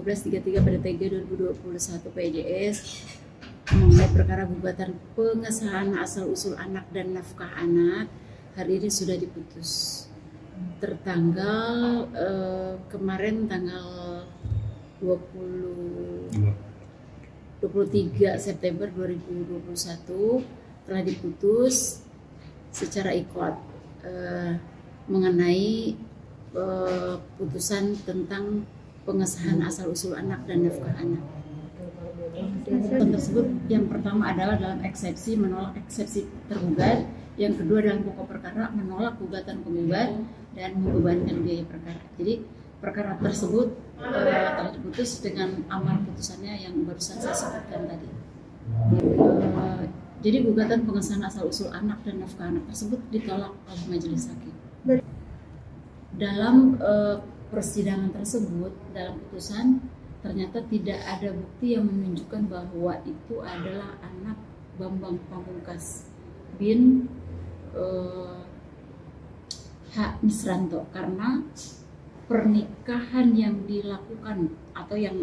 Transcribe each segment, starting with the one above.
1533 pada TG 2021 PJS mengenai perkara gugatan pengesahan asal-usul anak dan nafkah anak hari ini sudah diputus. Tertanggal kemarin tanggal 23 September 2021 telah diputus secara ikhwat mengenai putusan tentang pengesahan asal-usul anak dan nafkah anak. Putusan tersebut yang pertama adalah dalam eksepsi menolak eksepsi tergugat, yang kedua dalam pokok perkara menolak gugatan penggugat dan membebankan biaya perkara. Jadi perkara tersebut telah diputus dengan amar putusannya yang barusan saya sebutkan tadi. Jadi gugatan pengesahan asal-usul anak dan nafkah anak tersebut ditolak oleh majelis hakim. Dalam persidangan tersebut, dalam putusan ternyata tidak ada bukti yang menunjukkan bahwa itu adalah anak Bambang Pamungkas bin H. Misranto, karena pernikahan yang dilakukan atau yang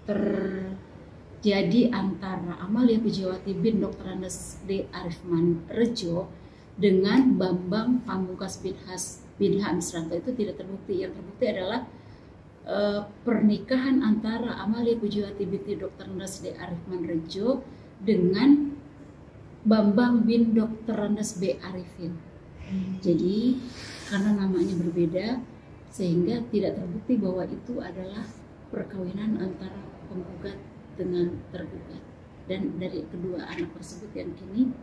terjadi antara Amalia Pujiawati bin Dr. Andes D. Arifman Rejo dengan Bambang Pamungkas bin H. Misranto itu tidak terbukti. Yang terbukti adalah pernikahan antara Amalia Pujiawati binti Dr. Andes D. Arifman Rejo dengan Bambang bin Dr. Andes B. Arifin. Jadi karena namanya berbeda sehingga tidak terbukti bahwa itu adalah perkawinan antara penggugat dengan tergugat. Dan dari kedua anak tersebut yang kini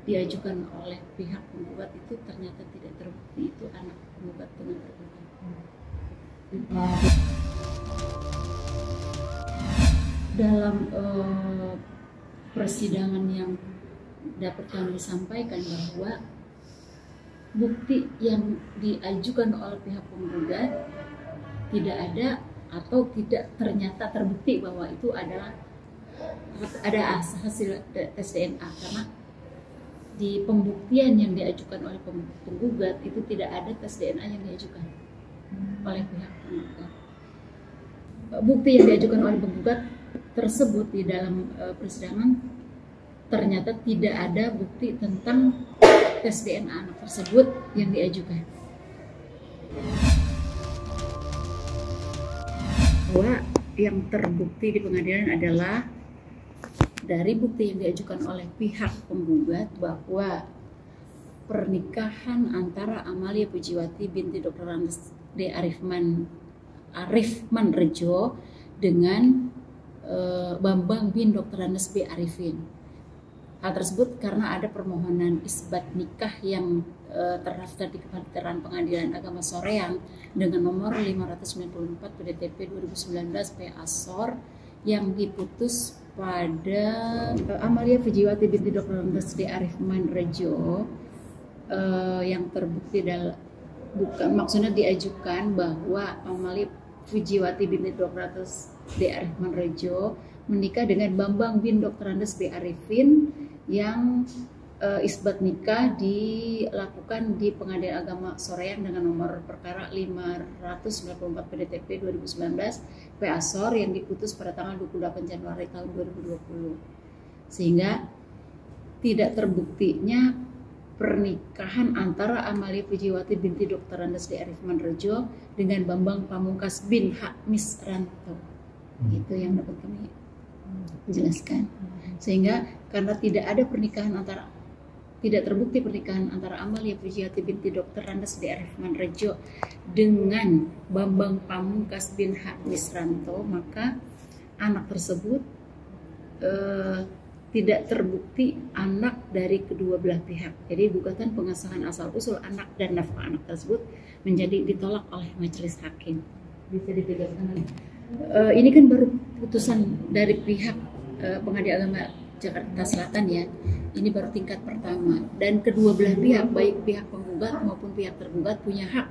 diajukan oleh pihak penggugat itu ternyata tidak terbukti itu anak penggugat dengan tergugat. Dalam persidangan yang dapat kami sampaikan bahwa bukti yang diajukan oleh pihak penggugat tidak ada atau tidak ternyata terbukti bahwa itu adalah ada hasil tes DNA, karena di pembuktian yang diajukan oleh penggugat itu tidak ada tes DNA yang diajukan oleh pihak penggugat. Bukti yang diajukan oleh penggugat tersebut di dalam persidangan ternyata tidak ada bukti tentang tes DNA anak tersebut yang diajukan. Bahwa yang terbukti di pengadilan adalah dari bukti yang diajukan oleh pihak penggugat bahwa pernikahan antara Amalia Pujiawati binti Dr. Andes D. Arifman Rejo dengan Bambang bin Dr. Andes B. Arifin. Hal tersebut karena ada permohonan isbat nikah yang terdaftar di Kepanitiaan Pengadilan Agama Soreang dengan nomor 594 PDTP 2019 PA-SOR yang diputus pada Amalia Pujiawati binti Dr. Andes D. Arifman Rejo yang terbukti maksudnya diajukan bahwa Amalia Pujiawati binti Dr. Andes D. Arifman Rejo menikah dengan Bambang bin Dr. Andes B. Arifin yang isbat nikah dilakukan di Pengadilan Agama Soreang dengan nomor perkara 594 PDTP 2019 PA-SOR yang diputus pada tanggal 28 Januari tahun 2020, sehingga tidak terbuktinya pernikahan antara Amalia Pujiawati binti Dr. Andes D. Arifman Rejo dengan Bambang Pamungkas bin H. Misranto. Itu yang dapat kami jelaskan. Sehingga karena tidak terbukti pernikahan antara Amalia Pujiawati binti Dr. Andes D. Arifman Rejo dengan Bambang Pamungkas bin H. Misranto, maka anak tersebut tidak terbukti anak dari kedua belah pihak. Jadi gugatan pengesahan asal-usul anak dan nafkah anak tersebut menjadi ditolak oleh majelis hakim. Bisa ditegaskan? Ini kan baru putusan dari pihak Pengadilan Agama Jakarta Selatan ya. Ini baru tingkat pertama dan kedua belah pihak baik pihak penggugat maupun pihak tergugat punya hak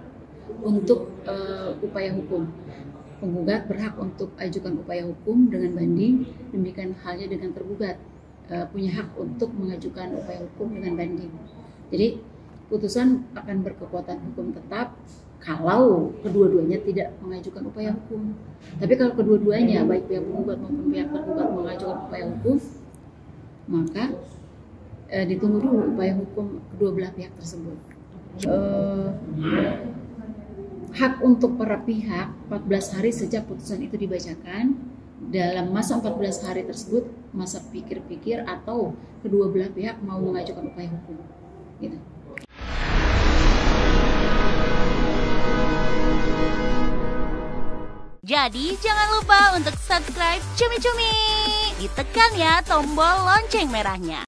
untuk upaya hukum. Penggugat berhak untuk ajukan upaya hukum dengan banding, demikian halnya dengan tergugat punya hak untuk mengajukan upaya hukum dengan banding. Jadi putusan akan berkekuatan hukum tetap kalau kedua-duanya tidak mengajukan upaya hukum. Tapi kalau kedua-duanya, baik pihak penggugat maupun pihak tergugat mengajukan upaya hukum, maka ditunggu dulu upaya hukum kedua belah pihak tersebut. Hak untuk para pihak 14 hari sejak putusan itu dibacakan. Dalam masa 14 hari tersebut, masa pikir-pikir atau kedua belah pihak mau mengajukan upaya hukum. Gitu. Jadi jangan lupa untuk subscribe Cumi Cumi. Ditekan ya tombol lonceng merahnya.